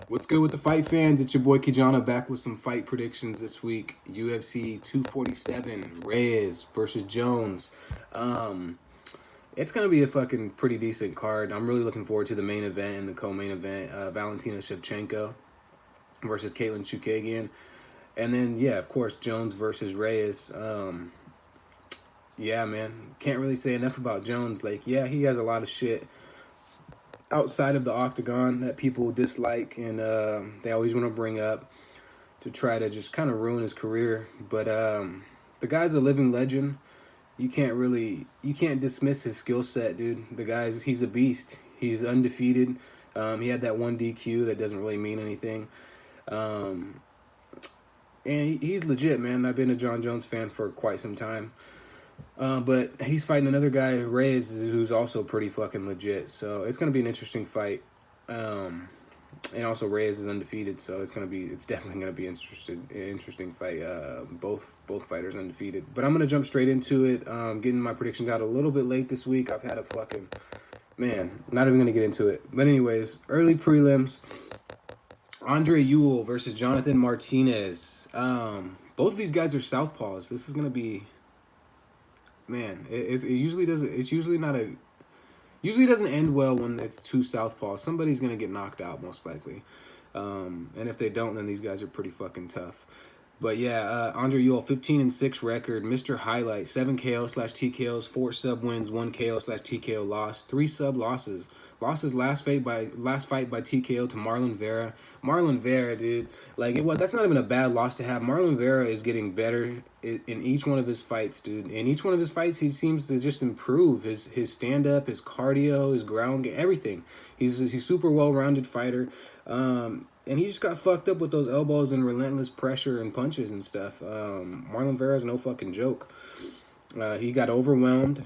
What's good with the fight fans? It's your boy Kijana back with some fight predictions this week. UFC 247, Reyes versus Jones. Um, it's gonna be a fucking pretty decent card. I'm really looking forward to the main event and the co-main event. Valentina Shevchenko versus Caitlin Chukagian, and then yeah, of course Jones versus Reyes. Yeah, man, can't really say enough about Jones. Like, yeah, he has a lot of shit outside of the octagon that people dislike and they always want to bring up to try to just kind of ruin his career. But the guy's a living legend. You can't dismiss his skill set, dude. He's a beast. He's undefeated. He had that one DQ that doesn't really mean anything. Um, and he's legit, man. I've been a John Jones fan for quite some time. But he's fighting another guy, Reyes, who's also pretty fucking legit. So it's gonna be an interesting fight. And also Reyes is undefeated, so it's definitely gonna be interesting fight. Both fighters undefeated. But I'm gonna jump straight into it. Getting my predictions out a little bit late this week. I've had a fucking man. Not even gonna get into it. But anyways, early prelims. Andre Ewell versus Jonathan Martinez. Both of these guys are southpaws. This is gonna be. Man, it usually doesn't. It's usually not a. Usually doesn't end well when it's two southpaws. Somebody's gonna get knocked out most likely, and if they don't, then these guys are pretty fucking tough. But yeah, Andre Ewell, 15-6 record, Mr. Highlight, 7 KO/TKOs, 4 sub wins, 1 KO/TKO loss, 3 sub losses. Lost his last fight by TKO to Marlon Vera. Marlon Vera, dude, that's not even a bad loss to have. Marlon Vera is getting better in each one of his fights, dude. In each one of his fights, he seems to just improve his stand up, his cardio, his ground game, everything. He's a super well rounded fighter. And he just got fucked up with those elbows and relentless pressure and punches and stuff. Marlon Vera is no fucking joke. He got overwhelmed.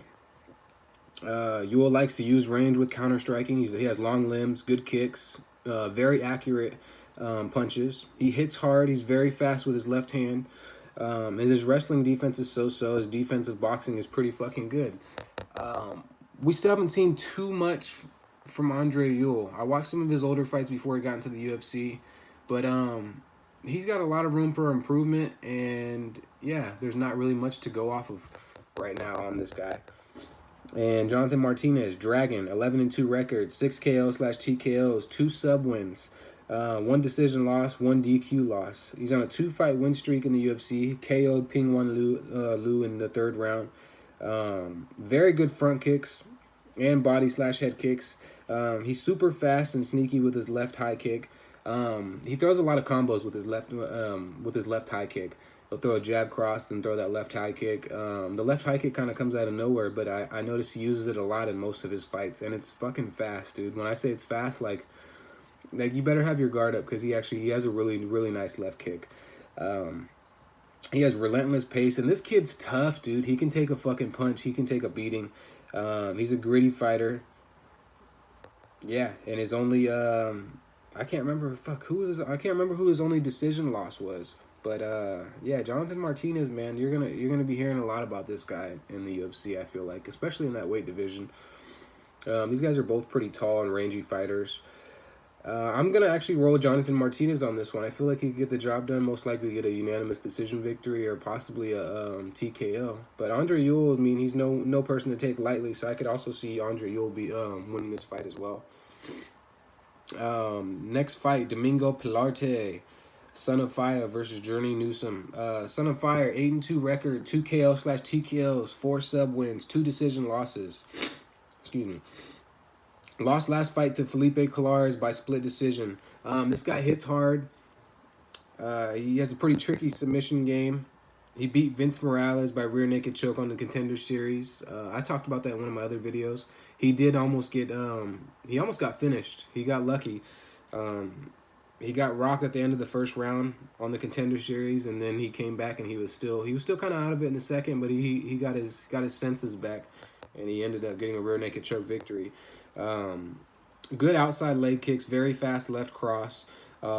Ewell likes to use range with counter striking. He has long limbs, good kicks, very accurate punches. He hits hard. He's very fast with his left hand. And his wrestling defense is so-so. His defensive boxing is pretty fucking good. We still haven't seen too much from Andre Ewell. I watched some of his older fights before he got into the UFC, but he's got a lot of room for improvement, and yeah, there's not really much to go off of right now on this guy. And Jonathan Martinez, Dragon, 11-2 record, 6 KO/TKOs, 2 sub wins, 1 decision loss, 1 DQ loss. He's on a 2-fight win streak in the UFC. KO'd Ping-Wan Liu in the 3rd round. Very good front kicks and body/head kicks. He's super fast and sneaky with his left high kick. He throws a lot of combos with his left high kick. He'll throw a jab cross, then throw that left high kick. The left high kick kind of comes out of nowhere, but I notice he uses it a lot in most of his fights, and it's fucking fast, dude. When I say it's fast, like you better have your guard up because he has a really, really nice left kick. He has relentless pace, and this kid's tough, dude. He can take a fucking punch. He can take a beating. He's a gritty fighter. Yeah, and his only I can't remember who his only decision loss was. But yeah, Jonathan Martinez, man, you're gonna be hearing a lot about this guy in the UFC. I feel like, especially in that weight division. These guys are both pretty tall and rangy fighters. I'm gonna actually roll Jonathan Martinez on this one. I feel like he could get the job done. Most likely get a unanimous decision victory or possibly a TKO. But Andre Ewell, I mean, he's no person to take lightly. So I could also see Andre Ewell be winning this fight as well. Next fight, Domingo Pilate, Son of Fire versus Journey Newsom. Son of Fire, 8-2 record, 2 KO/TKOs, 4 sub wins, 2 decision losses. Excuse me. Lost last fight to Felipe Colares by split decision. This guy hits hard. He has a pretty tricky submission game. He beat Vince Morales by rear naked choke on the Contender Series. I talked about that in one of my other videos. He did almost get he almost got finished. He got lucky. He got rocked at the end of the 1st round on the Contender Series, and then he came back and he was still kind of out of it in the 2nd, but he got his senses back, and he ended up getting a rear naked choke victory. Good outside leg kicks, very fast left cross.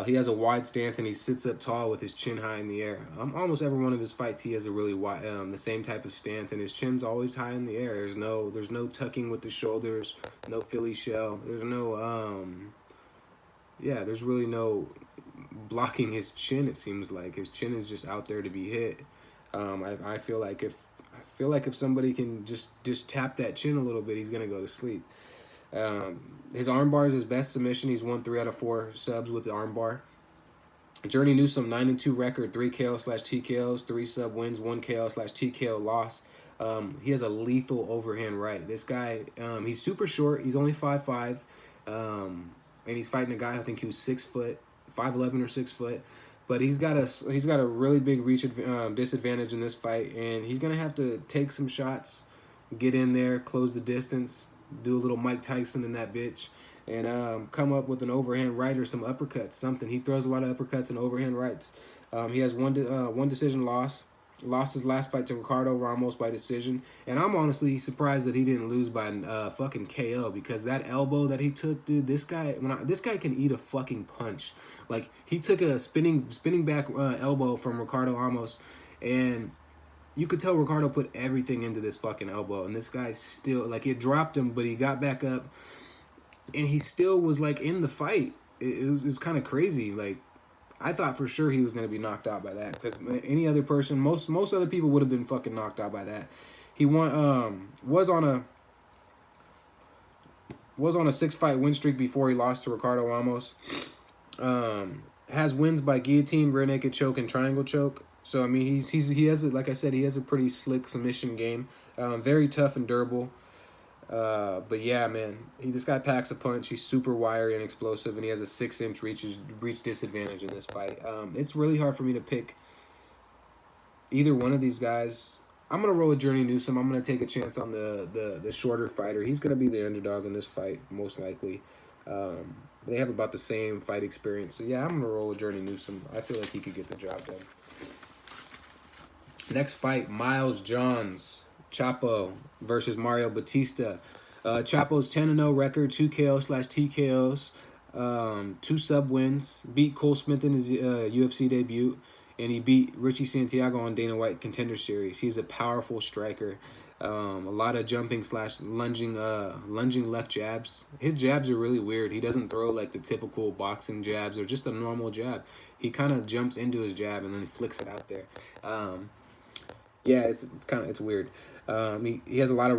He has a wide stance and he sits up tall with his chin high in the air. Almost every one of his fights, he has a really wide, the same type of stance, and his chin's always high in the air. There's no tucking with the shoulders, no Philly shell. There's no yeah, there's really no blocking his chin. It seems like his chin is just out there to be hit. I feel like if somebody can just tap that chin a little bit, he's gonna go to sleep. His armbar is his best submission. He's won 3 out of 4 subs with the armbar. Journey Newsom 9-2 record, 3 KO/TKOs, 3 sub wins, 1 KO/TKO loss. He has a lethal overhand right. This guy, he's super short. He's only 5'5", and he's fighting a guy. I think he was 6 foot, 5'11" or 6 foot. But he's got a really big reach disadvantage in this fight, and he's gonna have to take some shots, get in there, close the distance, do a little Mike Tyson in that bitch, and come up with an overhand right or some uppercuts, something. He throws a lot of uppercuts and overhand rights. He has one decision loss. Lost his last fight to Ricardo Ramos by decision, and I'm honestly surprised that he didn't lose by fucking KO, because that elbow that he took, dude, this guy can eat a fucking punch. Like, he took a spinning back elbow from Ricardo Ramos, and you could tell Ricardo put everything into this fucking elbow, and this guy still, like, it dropped him, but he got back up, and he still was like in the fight. It was kind of crazy. Like, I thought for sure he was going to be knocked out by that, because any other person, most other people would have been fucking knocked out by that. He was on a 6-fight win streak before he lost to Ricardo Ramos. Has wins by guillotine, rear naked choke, and triangle choke. So I mean, he has, like I said, he has a pretty slick submission game. Very tough and durable. But yeah, man, this guy packs a punch. He's super wiry and explosive, and he has a 6-inch reach disadvantage in this fight. It's really hard for me to pick either one of these guys. I'm gonna roll with Journey Newsom. I'm gonna take a chance on the shorter fighter. He's gonna be the underdog in this fight, most likely. They have about the same fight experience, so yeah, I'm gonna roll with Journey Newsom. I feel like he could get the job done. Next fight, Miles Johns. Chapo versus Mario Batista. Chapo's 10-0 record, 2 KO/TKOs, 2 sub wins. Beat Cole Smith in his UFC debut, and he beat Richie Santiago on Dana White Contender Series. He's a powerful striker. A lot of jumping/lunging left jabs. His jabs are really weird. He doesn't throw like the typical boxing jabs or just a normal jab. He kind of jumps into his jab and then flicks it out there. Yeah, it's weird. He has a lot of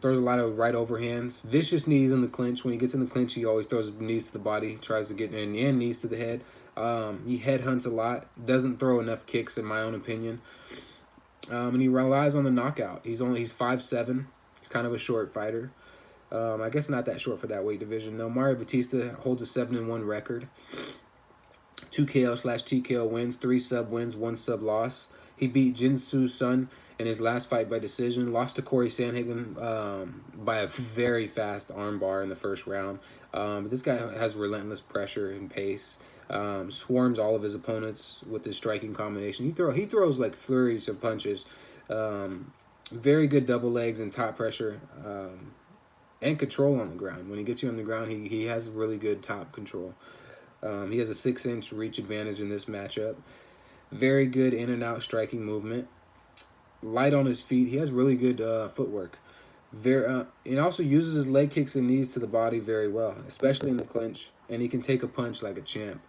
throws a lot of right overhands. Vicious knees in the clinch. When he gets in the clinch, he always throws knees to the body, tries to get in, and knees to the head. He headhunts a lot. Doesn't throw enough kicks, in my own opinion. And he relies on the knockout. He's 5'7". He's kind of a short fighter. I guess not that short for that weight division. No, Mario Batista holds a 7-1 record. 2 KO/TKO wins, 3 sub wins, 1 sub loss. He beat Jin Soo Sun in his last fight by decision. Lost to Corey Sandhagen by a very fast armbar in the first round. This guy has relentless pressure and pace. Swarms all of his opponents with his striking combination. He throws like flurries of punches. Very good double legs and top pressure. And control on the ground. When he gets you on the ground, he has really good top control. He has a 6-inch reach advantage in this matchup. Very good in and out striking movement. Light on his feet. He has really good footwork. He also uses his leg kicks and knees to the body very well, especially in the clinch. And he can take a punch like a champ.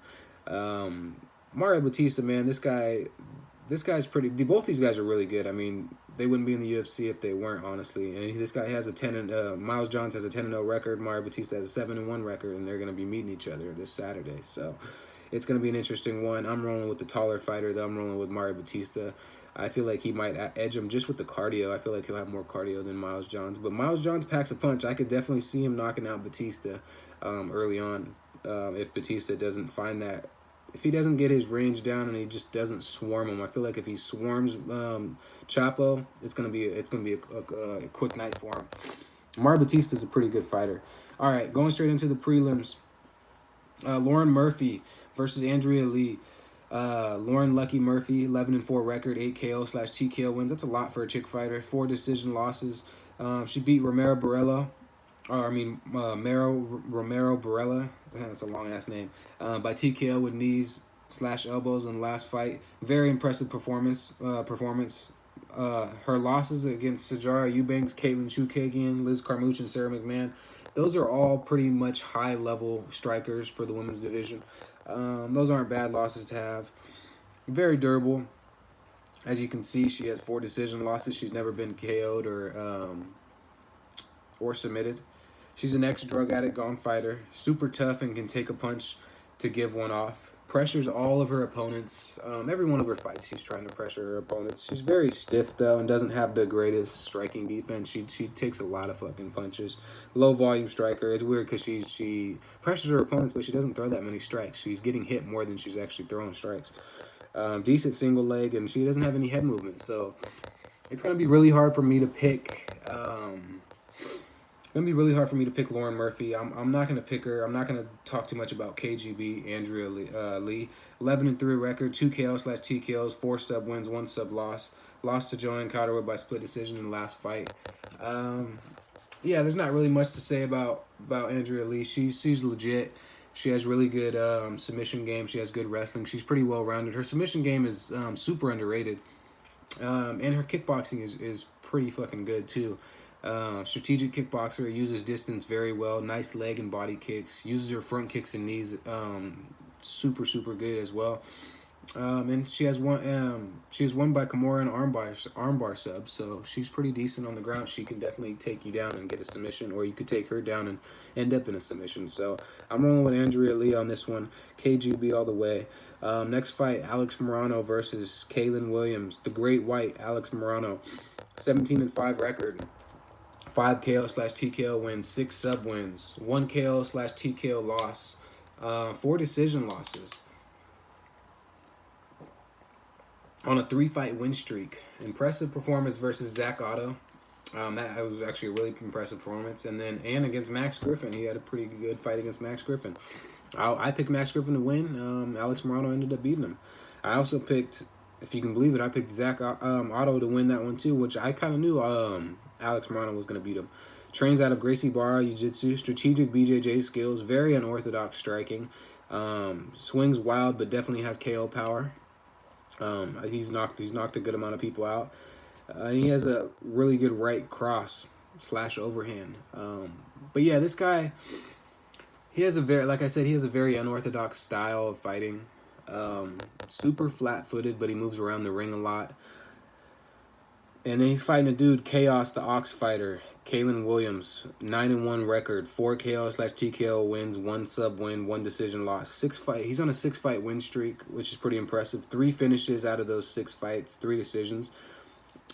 Mario Batista, man, this guy's pretty. Both these guys are really good. I mean, they wouldn't be in the UFC if they weren't, honestly. And this guy has Miles Johns has a 10-0 record. Mario Batista has a 7-1 record, and they're gonna be meeting each other this Saturday. So it's going to be an interesting one. I'm rolling with the taller fighter, though. I'm rolling with Mario Batista. I feel like he might edge him just with the cardio. I feel like he'll have more cardio than Miles Johns. But Miles Johns packs a punch. I could definitely see him knocking out Batista early on if Batista doesn't find that. If he doesn't get his range down and he just doesn't swarm him. I feel like if he swarms Chapo, it's gonna be a quick night for him. Mario Batista is a pretty good fighter. All right, going straight into the prelims. Lauren Murphy versus Andrea Lee. Lauren Lucky Murphy, 11-4 record, 8 KO/TKO wins. That's a lot for a chick fighter. 4 decision losses. She beat Romero Barella. Romero Barella. That's a long ass name. By TKO with knees/elbows in the last fight. Very impressive performance. Her losses against Sajara Eubanks, Caitlin Chukagian, Liz Carmouche, and Sarah McMahon. Those are all pretty much high-level strikers for the women's division. Those aren't bad losses to have. Very durable. As you can see, she has 4 decision losses. She's never been KO'd or submitted. She's an ex-drug addict, gone fighter. Super tough and can take a punch to give one off. Pressures all of her opponents. Every one of her fights, she's trying to pressure her opponents. She's very stiff, though, and doesn't have the greatest striking defense. She takes a lot of fucking punches. Low-volume striker. It's weird because she pressures her opponents, but she doesn't throw that many strikes. She's getting hit more than she's actually throwing strikes. Decent single leg, and she doesn't have any head movement. So it's going to be really hard for me to pick... It's going to be really hard for me to pick Lauren Murphy. I'm not going to pick her. I'm not going to talk too much about KGB, Andrea Lee. 11-3 record, 2 KO/TKOs, 4 sub wins, 1 sub loss. Lost to Joanne Catterwood by split decision in the last fight. Yeah, there's not really much to say about Andrea Lee. She's legit. She has really good submission game. She has good wrestling. She's pretty well-rounded. Her submission game is super underrated. And her kickboxing is pretty fucking good, too. Strategic kickboxer, uses distance very well, nice leg and body kicks, uses her front kicks and knees super good as well. And she has won by Kimura and armbar sub, so she's pretty decent on the ground. She can definitely take you down and get a submission, or you could take her down and end up in a submission. So I'm rolling with Andrea Lee on this one. KGB all the way. Next fight, Alex Morano versus Kaylin Williams, the Great White. Alex Morano, 17-5 record. 5 KO/TKO wins, 6 sub wins, 1 KO/TKO loss, 4 decision losses. On a 3-fight win streak. Impressive performance versus Zach Otto. That was actually a really impressive performance. And against Max Griffin. He had a pretty good fight against Max Griffin. I picked Max Griffin to win. Alex Morano ended up beating him. I also picked, if you can believe it, I picked Zach Otto to win that one too, which I kind of knew Alex Morano was going to beat him. Trains out of Gracie Barra Jiu-Jitsu, strategic BJJ skills, very unorthodox striking. Swings wild, but definitely has KO power. He's knocked a good amount of people out. He has a really good right cross / overhand. But yeah, this guy, he has a very unorthodox style of fighting. Super flat-footed, but he moves around the ring a lot. And then he's fighting a dude, Chaos, the Ox fighter, Kaylin Williams, 9-1 record, 4 KO/TKO wins, 1 sub win, 1 decision loss. He's on a 6-fight win streak, which is pretty impressive. 3 finishes out of those 6 fights, 3 decisions.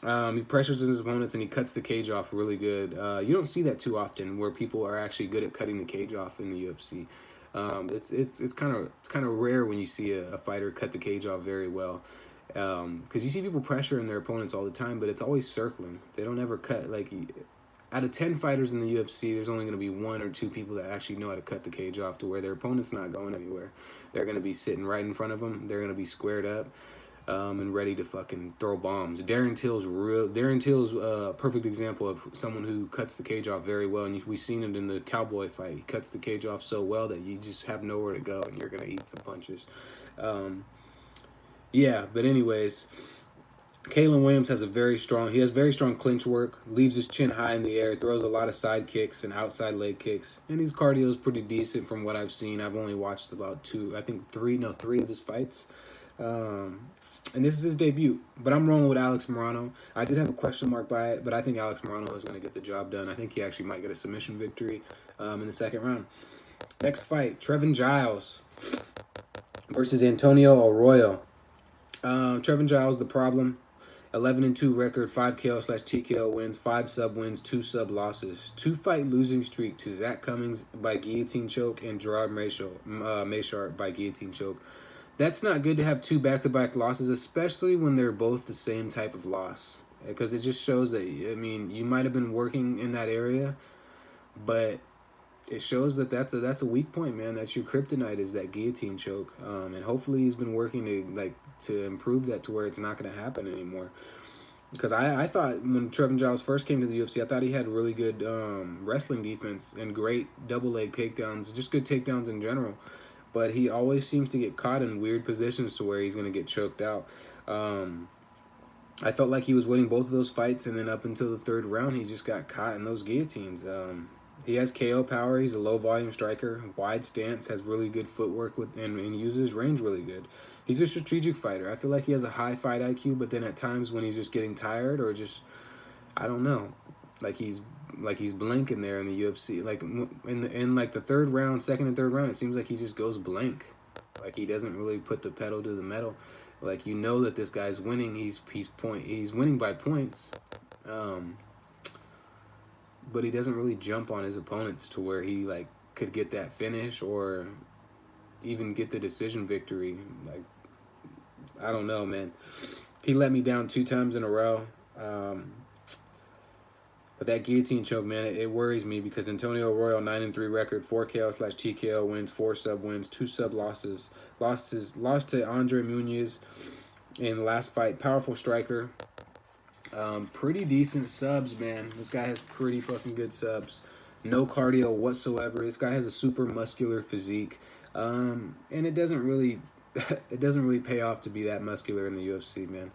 He pressures his opponents and he cuts the cage off really good. You don't see that too often, where people are actually good at cutting the cage off in the UFC. It's kind of rare when you see a fighter cut the cage off very well. Because you see people pressuring their opponents all the time, but it's always circling. They don't ever cut. Like, out of 10 fighters in the UFC, there's only going to be 1 or 2 people that actually know how to cut the cage off to where their opponent's not going anywhere. They're going to be sitting right in front of them. They're going to be squared up and ready to fucking throw bombs. Darren Till's a perfect example of someone who cuts the cage off very well, and we've seen it in the Cowboy fight. He cuts the cage off so well that you just have nowhere to go, and you're going to eat some punches. Yeah, but anyways, Kaylin Williams has very strong clinch work, leaves his chin high in the air, throws a lot of side kicks and outside leg kicks, and his cardio is pretty decent from what I've seen. I've only watched about 3 of his fights. And this is his debut, but I'm rolling with Alex Morano. I did have a question mark by it, but I think Alex Morano is going to get the job done. I think he actually might get a submission victory in the second round. Next fight, Trevin Giles versus Antonio Arroyo. Trevin Giles, the problem. 11-2 record, 5 KO/TKO wins, 5 sub wins, 2 sub losses. 2-fight losing streak to Zach Cummings by guillotine choke and Gerard Mayshart by guillotine choke. That's not good to have 2 back-to-back losses, especially when they're both the same type of loss. Because it just shows that, I mean, you might have been working in that area, but it shows that that's a weak point, man. That's your kryptonite, is that guillotine choke. And hopefully he's been working to improve that to where it's not going to happen anymore. Because I thought when Trevin Giles first came to the UFC, I thought he had really good wrestling defense and great double leg takedowns, just good takedowns in general. But he always seems to get caught in weird positions to where he's going to get choked out. I felt like he was winning both of those fights, and then up until the 3rd round, he just got caught in those guillotines. He has KO power. He's a low volume striker, wide stance, has really good footwork and uses range really good. He's a strategic fighter. I feel like he has a high fight IQ, but then at times when he's just getting tired or just I don't know, like he's blinking there in the UFC. Like in like the third round, second and third round, it seems like he just goes blank. Like he doesn't really put the pedal to the metal. Like you know that this guy's winning. He's winning by points. Um, but he doesn't really jump on his opponents to where he like could get that finish or even get the decision victory. Like I don't know, man. He let me down 2 times in a row. But that guillotine choke, man, it worries me because Antonio Arroyo 9-3 record, 4 KO/TKO wins, 4 sub wins, 2 sub losses. Lost to Andre Muniz in the last fight. Powerful striker. Pretty decent subs, man. This guy has pretty fucking good subs. No cardio whatsoever. This guy has a super muscular physique. And it doesn't really pay off to be that muscular in the UFC, man.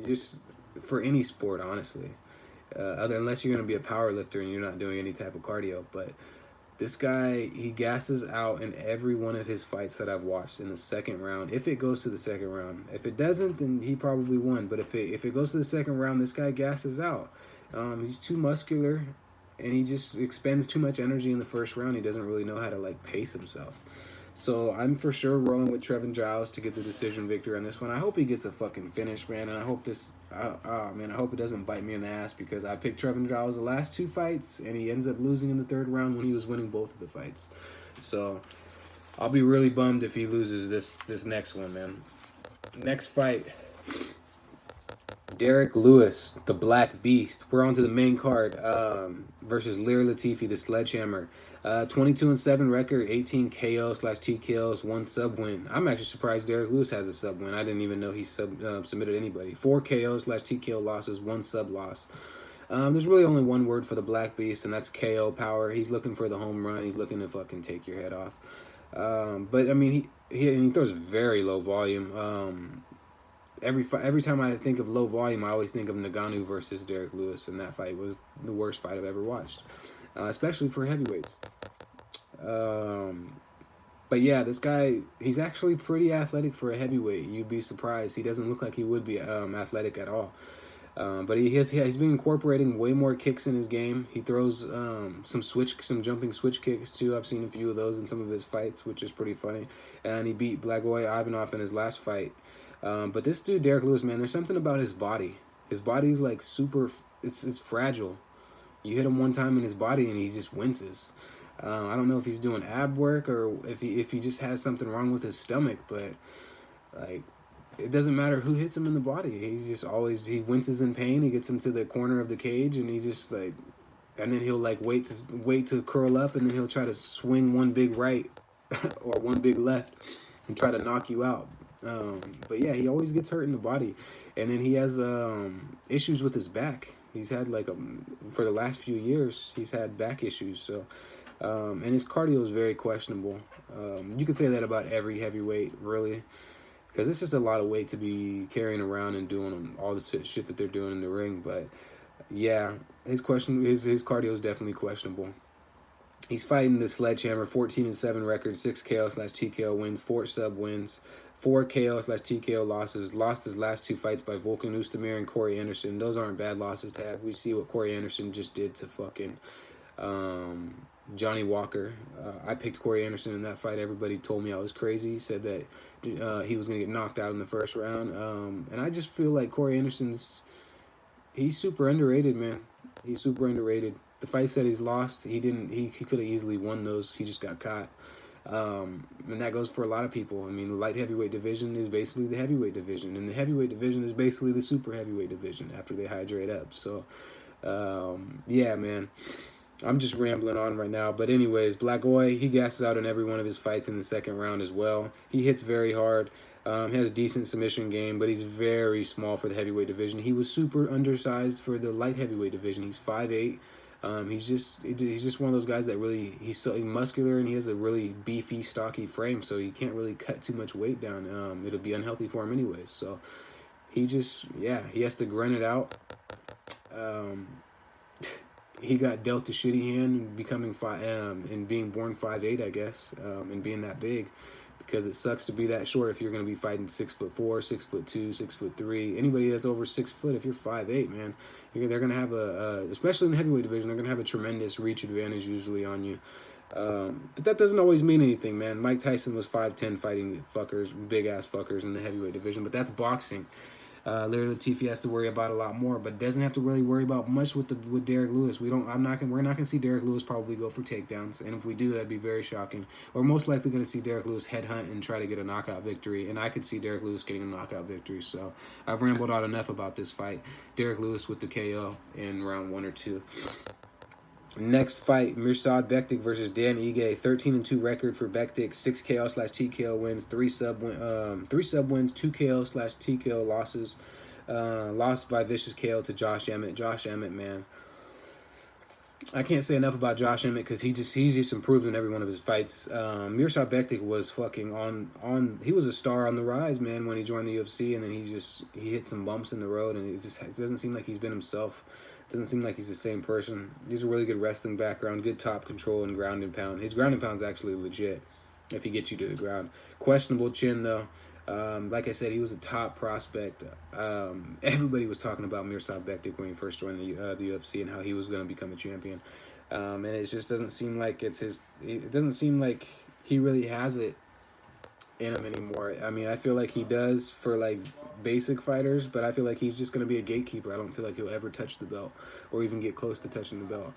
Just for any sport, honestly. Unless you're going to be a power lifter and you're not doing any type of cardio. But this guy, he gasses out in every one of his fights that I've watched in the second round. If it goes to the second round. If it doesn't, then he probably won. But if it goes to the second round, this guy gasses out. He's too muscular, and he just expends too much energy in the first round. He doesn't really know how to, like, pace himself. So I'm for sure rolling with Trevin Giles to get the decision victory on this one. I hope he gets a fucking finish, man. And I hope I hope it doesn't bite me in the ass because I picked Trevin Giles the last 2 fights and he ends up losing in the third round when he was winning both of the fights. So I'll be really bummed if he loses this next one, man. Next fight, Derek Lewis, the Black Beast. We're on to the main card versus Lir Latifi, the Sledgehammer. 22-7 record, 18 KO/TKOs, 1 sub win. I'm actually surprised Derek Lewis has a sub win. I didn't even know he submitted anybody. 4 KO/TKO losses, 1 sub loss. There's really only one word for the Black Beast, and that's KO power. He's looking for the home run. He's looking to fucking take your head off. But I mean, he throws very low volume. Every time I think of low volume, I always think of Ngannou versus Derek Lewis, and that fight was the worst fight I've ever watched. Especially for heavyweights. But yeah, this guy, he's actually pretty athletic for a heavyweight. You'd be surprised. He doesn't look like he would be athletic at all. But he's been incorporating way more kicks in his game. He throws some jumping switch kicks too. I've seen a few of those in some of his fights, which is pretty funny. And he beat Blagoy Ivanov in his last fight. But this dude, Derek Lewis, man, there's something about his body. His body's like super, it's fragile. You hit him one time in his body and he just winces. I don't know if he's doing ab work or if he just has something wrong with his stomach, but like it doesn't matter who hits him in the body. He's just always, he winces in pain. He gets into the corner of the cage and he's just like, and then he'll like wait to curl up and then he'll try to swing one big right or one big left and try to knock you out. But yeah, he always gets hurt in the body, and then he has issues with his back. He's had for the last few years, he's had back issues. So, and his cardio is very questionable. You could say that about every heavyweight, really, because it's just a lot of weight to be carrying around and doing all the shit that they're doing in the ring. But yeah, his cardio is definitely questionable. He's fighting the Sledgehammer, 14-7 record, 6 KO/TKO wins, 4 sub wins, 4 KO/TKO losses. Lost his last 2 fights by Volkan Oezdemir and Corey Anderson. Those aren't bad losses to have. We see what Corey Anderson just did to fucking Johnny Walker. I picked Corey Anderson in that fight. Everybody told me I was crazy. Said that he was going to get knocked out in the first round. And I just feel like Corey Anderson's, he's super underrated, man. He's super underrated. The fights that he's lost, he could have easily won those. He just got caught. And that goes for a lot of people. I mean, the light heavyweight division is basically the heavyweight division, and the heavyweight division is basically the super heavyweight division after they hydrate up. So, yeah, man, I'm just rambling on right now. But anyways, Blagoy, he gasses out in every one of his fights in the second round as well. He hits very hard. Has decent submission game, but he's very small for the heavyweight division. He was super undersized for the light heavyweight division. He's 5'8". He's just one of those guys that really, he's so muscular and he has a really beefy, stocky frame, so he can't really cut too much weight down. It'll be unhealthy for him anyways. So he has to grunt it out. he got dealt a shitty hand and and being born 5'8", I guess, and being that big, because it sucks to be that short if you're going to be fighting 6'4", 6'2", 6'3". Anybody that's over 6 foot, if you're 5'8", man, they're going to have especially in the heavyweight division, they're going to have a tremendous reach advantage usually on you. But that doesn't always mean anything, man. Mike Tyson was 5'10", fighting fuckers, big ass fuckers in the heavyweight division, but that's boxing. Larry Latifi has to worry about a lot more, but doesn't have to really worry about much with Derek Lewis. We're not gonna see Derek Lewis probably go for takedowns, and if we do, that'd be very shocking. We're most likely gonna see Derek Lewis headhunt and try to get a knockout victory, and I could see Derek Lewis getting a knockout victory. So I've rambled out enough about this fight. Derek Lewis with the KO in round 1 or 2. Next fight, Mirsad Bektic versus Dan Ige. 13-2 record for Bektic. 6 KO/TKO wins, 3 sub wins, 2 KO/TKO losses. Lost by vicious KO to Josh Emmett. Josh Emmett, man, I can't say enough about Josh Emmett because he's just improved in every one of his fights. Mirsad Bektic was fucking on. He was a star on the rise, man, when he joined the UFC, and then he hit some bumps in the road, and it doesn't seem like he's been himself. Doesn't seem like he's the same person. He's a really good wrestling background, good top control and ground and pound. His ground and pound is actually legit if he gets you to the ground. Questionable chin, though. Like I said, he was a top prospect. Everybody was talking about Mirsad Bektic when he first joined the UFC and how he was going to become a champion. And it just doesn't seem like it doesn't seem like he really has it in him anymore. I mean, I feel like he does for like basic fighters, but I feel like he's just going to be a gatekeeper. I don't feel like he'll ever touch the belt or even get close to touching the belt.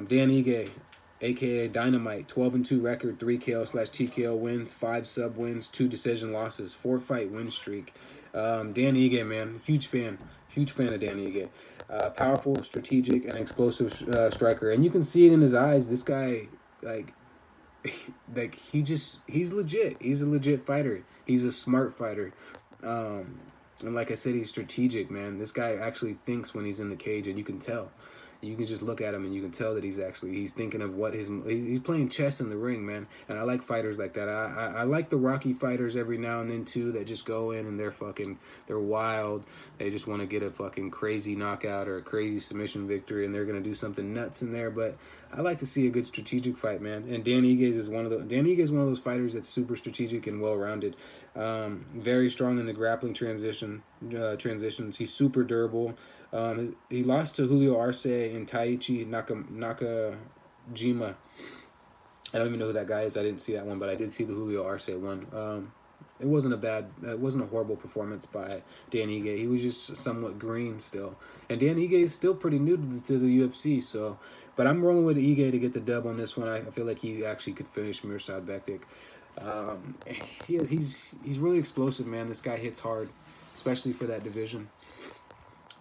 Dan Ige, aka Dynamite, 12-2 record, 3 KO/TKO wins, 5 sub wins, 2 decision losses, 4 fight win streak. Dan Ige, man, huge fan of Dan Ige. Powerful, strategic, and explosive striker, and you can see it in his eyes. This guy, he's legit. He's a legit fighter. He's a smart fighter. And like I said, he's strategic, man. This guy actually thinks when he's in the cage, and you can tell. You can just look at him and you can tell that he's thinking of he's playing chess in the ring, man. And I like fighters like that. I like the Rocky fighters every now and then too, that just go in and they're wild. They just want to get a fucking crazy knockout or a crazy submission victory, and they're gonna do something nuts in there. But I like to see a good strategic fight, man. And Dan Ige is one of those fighters that's super strategic and well rounded. Very strong in the grappling transitions. He's super durable. He lost to Julio Arce and Taichi Nakajima. I don't even know who that guy is. I didn't see that one, but I did see the Julio Arce one. It wasn't a horrible performance by Dan Ige. He was just somewhat green still. And Dan Ige is still pretty new to the UFC, so. But I'm rolling with Ige to get the dub on this one. I feel like he actually could finish Mirsad Bektic. He's really explosive, man. This guy hits hard, especially for that division.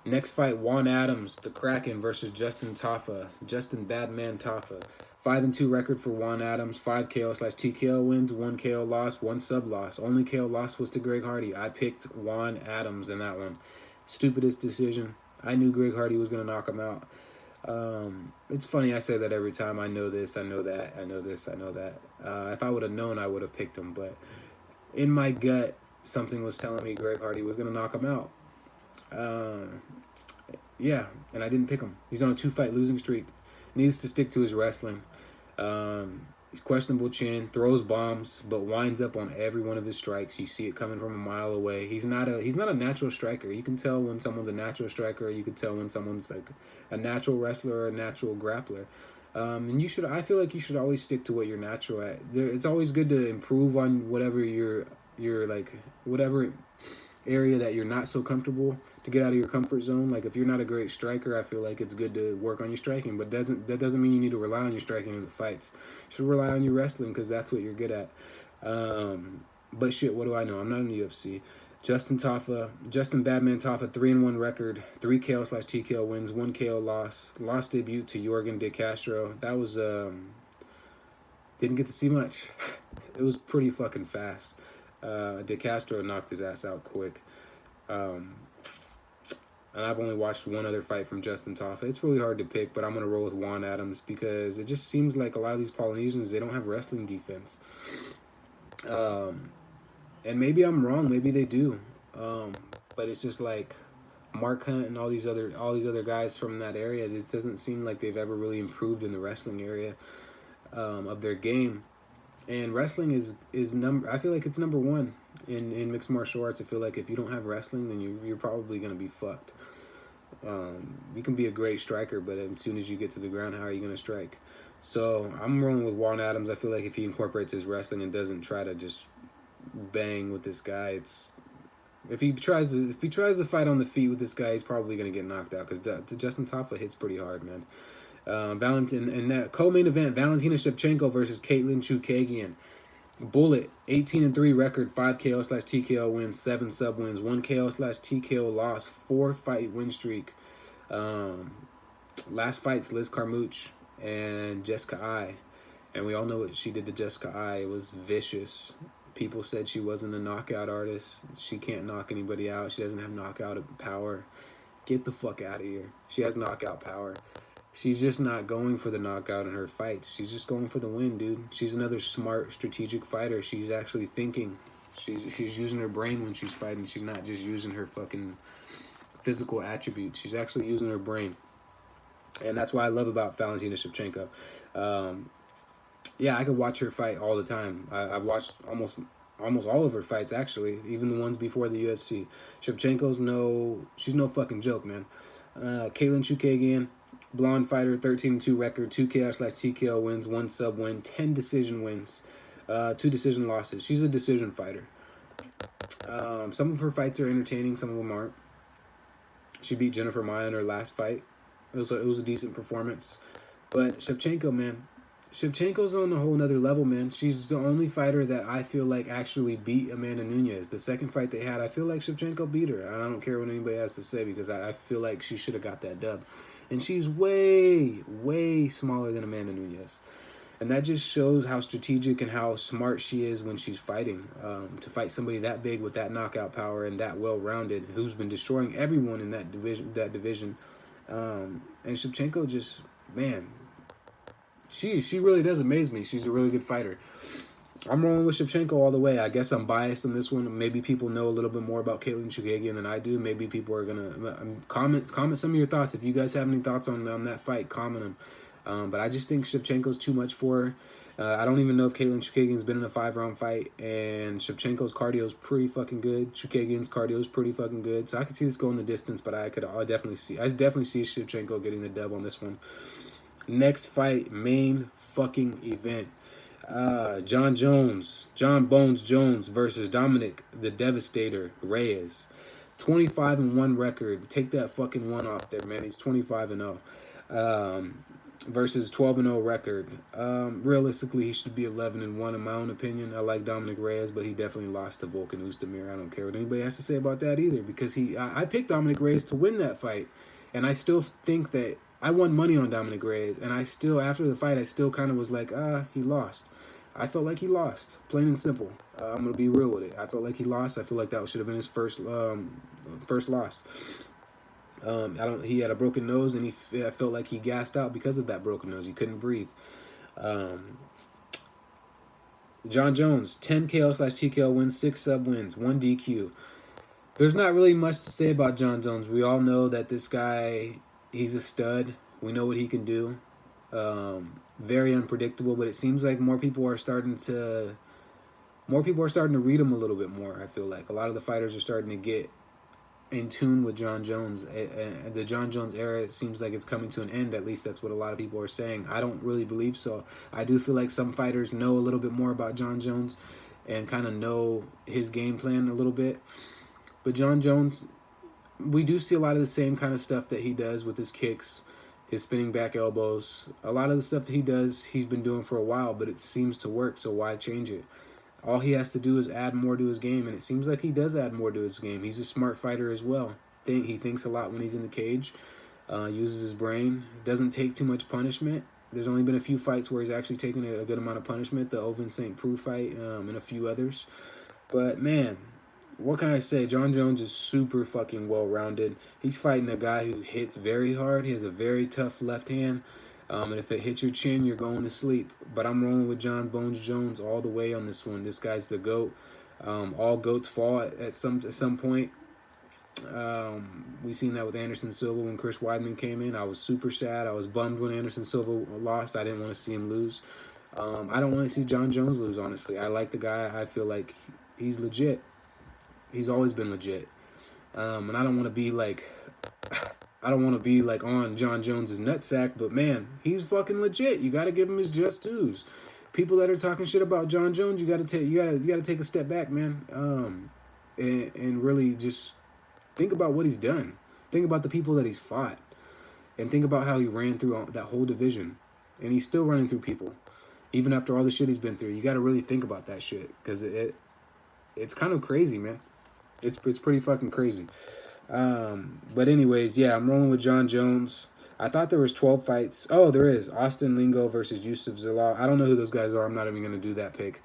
Next fight, Juan Adams, the Kraken, versus Justin Tafa. Justin Badman Tafa. 5-2 record for Juan Adams. 5 KO/TKO wins, 1 KO loss, 1 sub loss. Only KO loss was to Greg Hardy. I picked Juan Adams in that one. Stupidest decision. I knew Greg Hardy was going to knock him out. It's funny, I say that every time. I know this, I know that, I know this, I know that. If I would have known, I would have picked him. But in my gut, something was telling me Greg Hardy was going to knock him out. Yeah, and I didn't pick him. He's on a 2-fight losing streak. Needs to stick to his wrestling. He's questionable chin, throws bombs, but winds up on every one of his strikes. You see it coming from a mile away. He's not a natural striker. You can tell when someone's a natural striker. You can tell when someone's like a natural wrestler or a natural grappler. And I feel like you should always stick to what you're natural at. It's always good to improve on whatever whatever area that you're not so comfortable, to get out of your comfort zone. Like if you're not a great striker, I feel like it's good to work on your striking, but that doesn't mean you need to rely on your striking in the fights. You should rely on your wrestling because that's what you're good at. But shit, what do I know? I'm not in the UFC. Justin Badman Tafa, 3-1 record, 3 KO/TKO wins, 1 KO loss. Lost debut to Jorgen De Castro. That was didn't get to see much. It was pretty fucking fast. De Castro knocked his ass out quick. And I've only watched one other fight from Justin Tafa. It's really hard to pick, but I'm going to roll with Juan Adams because it just seems like a lot of these Polynesians, they don't have wrestling defense. And maybe I'm wrong. Maybe they do. But it's just like, Mark Hunt and all these other guys from that area. It doesn't seem like they've ever really improved in the wrestling area of their game. And wrestling is number. I feel like it's number one in mixed martial arts. I feel like if you don't have wrestling, then you're probably gonna be fucked. You can be a great striker, but as soon as you get to the ground, how are you gonna strike? So I'm rolling with Juan Adams. I feel like if he incorporates his wrestling and doesn't try to just bang with this guy, it's if he tries to fight on the feet with this guy, he's probably gonna get knocked out because Justin Taffa hits pretty hard, man. Valentin in that co-main event, Valentina Shevchenko versus Caitlin Chukagian. Bullet, 18-3 record, 5 KO/TKO wins, 7 sub wins, 1 KO/TKO loss, 4 fight win streak. Last fights Liz Carmouche and Jessica Ai, and we all know what she did to Jessica Ai. It was vicious. People said she wasn't a knockout artist. She can't knock anybody out. She doesn't have knockout power. Get the fuck out of here. She has knockout power. She's just not going for the knockout in her fights. She's just going for the win, dude. She's another smart, strategic fighter. She's actually thinking. She's using her brain when she's fighting. She's not just using her fucking physical attributes. She's actually using her brain. And that's what I love about Valentina Shevchenko. Yeah, I could watch her fight all the time. I've watched almost all of her fights, actually, even the ones before the UFC. She's no fucking joke, man. Caitlin Chukagian, blonde fighter, 13-2 record, 2 KO/TKO wins, 1 sub win, 10 decision wins, 2 decision losses. She's a decision fighter. Some of her fights are entertaining, some of them aren't. She beat Jennifer Maia in her last fight. It was a decent performance. But Shevchenko, man, Shevchenko's on a whole nother level, man. She's the only fighter that I feel like actually beat Amanda Nunes. The second fight they had, I feel like Shevchenko beat her. I don't care what anybody has to say because I feel like she should have got that dub. And she's way, way smaller than Amanda Nunes. And that just shows how strategic and how smart she is when she's fighting. To fight somebody that big with that knockout power and that well-rounded, who's been destroying everyone in that division. And Shevchenko just, man, she really does amaze me. She's a really good fighter. I'm rolling with Shevchenko all the way. I guess I'm biased on this one. Maybe people know a little bit more about Caitlin Chukagian than I do. Maybe people are gonna comment some of your thoughts. If you guys have any thoughts on that fight, comment them. But I just think Shevchenko's too much for her. I don't even know if Caitlin Chukagian's been in a 5-round fight, and Shevchenko's cardio is pretty fucking good. Chukagian's cardio is pretty fucking good. So I could see this going the distance, but I definitely see Shevchenko getting the dub on this one. Next fight, main fucking event. John Bones Jones versus Dominic the Devastator Reyes. 25-1 record. Take that fucking 1 off there, man. He's 25-0. Versus 12-0 record. Realistically, he should be 11-1 in my own opinion. I like Dominic Reyes, but he definitely lost to Volkan Oezdemir. I don't care what anybody has to say about that either, because I picked Dominic Reyes to win that fight, and I still think that I won money on Dominic Reyes, and I still, after the fight, I still kind of was like, he lost. I felt like he lost, plain and simple. I'm gonna be real with it. I felt like he lost. I feel like that should have been his first loss. He had a broken nose, and I felt like he gassed out because of that broken nose. He couldn't breathe. John Jones, 10 KO/TKO wins, 6 sub wins, 1 DQ. There's not really much to say about John Jones. We all know that this guy, he's a stud. We know what he can do. Very unpredictable, but it seems like more people are starting to read him a little bit more. I feel like a lot of the fighters are starting to get in tune with John Jones. The John Jones era, it seems like it's coming to an end. At least that's what a lot of people are saying. I don't really believe so. I do feel like some fighters know a little bit more about John Jones and kind of know his game plan a little bit. But John Jones, we do see a lot of the same kind of stuff that he does with his kicks, his spinning back elbows. A lot of the stuff that he does, he's been doing for a while, but it seems to work, so why change it? All he has to do is add more to his game, and it seems like he does add more to his game. He's a smart fighter as well. He thinks a lot when he's in the cage, uses his brain, doesn't take too much punishment. There's only been a few fights where he's actually taken a good amount of punishment, the Oven St. Preux fight, and a few others. But, man, what can I say? John Jones is super fucking well-rounded. He's fighting a guy who hits very hard. He has a very tough left hand. And if it hits your chin, you're going to sleep. But I'm rolling with John Bones Jones all the way on this one. This guy's the GOAT. All GOATs fall at some point. We seen that with Anderson Silva when Chris Weidman came in. I was super sad. I was bummed when Anderson Silva lost. I didn't want to see him lose. I don't want to see John Jones lose, honestly. I like the guy. I feel like he's legit. He's always been legit. And I don't want to be like, on John Jones's nutsack, but man, he's fucking legit. You got to give him his just dues. People that are talking shit about John Jones, you got to take a step back, man. And really just think about what he's done. Think about the people that he's fought, and think about how he ran through that whole division, and he's still running through people, even after all the shit he's been through. You got to really think about that shit, because it's kind of crazy, man. It's pretty fucking crazy. But anyways, yeah, I'm rolling with John Jones. I thought there was 12 fights. Oh, there is. Austin Lingo versus Yusuf Zalal. I don't know who those guys are. I'm not even going to do that pick.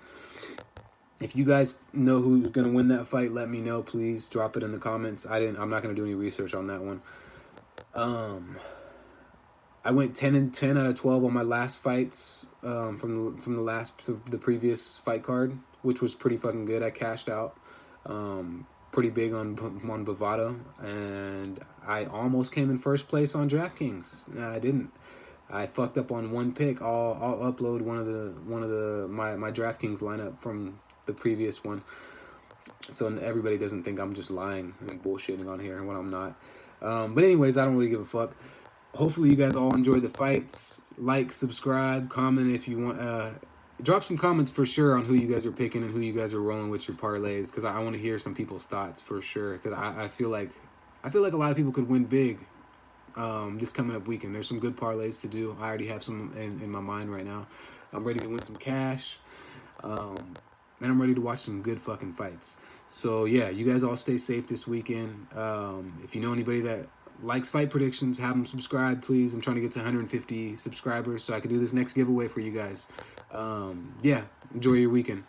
If you guys know who's going to win that fight, let me know, please. Drop it in the comments. I'm not going to do any research on that one. I went 10-10 out of 12 on my last fights from the previous fight card, which was pretty fucking good. I cashed out. Pretty big on Bovada, and I almost came in first place on DraftKings. No, I didn't. I fucked up on one pick. I'll upload one of my DraftKings lineup from the previous one, so everybody doesn't think I'm just lying and bullshitting on here when I'm not. But anyways, I don't really give a fuck. Hopefully you guys all enjoy the fights. Like, subscribe, comment if you want. Drop some comments for sure on who you guys are picking and who you guys are rolling with your parlays, because I want to hear some people's thoughts for sure. Because I feel like a lot of people could win big this coming up weekend. There's some good parlays to do. I already have some in my mind right now. I'm ready to win some cash, and I'm ready to watch some good fucking fights. So yeah, you guys all stay safe this weekend. If you know anybody that likes fight predictions, have them subscribe, please. I'm trying to get to 150 subscribers so I can do this next giveaway for you guys. Yeah, enjoy your weekend.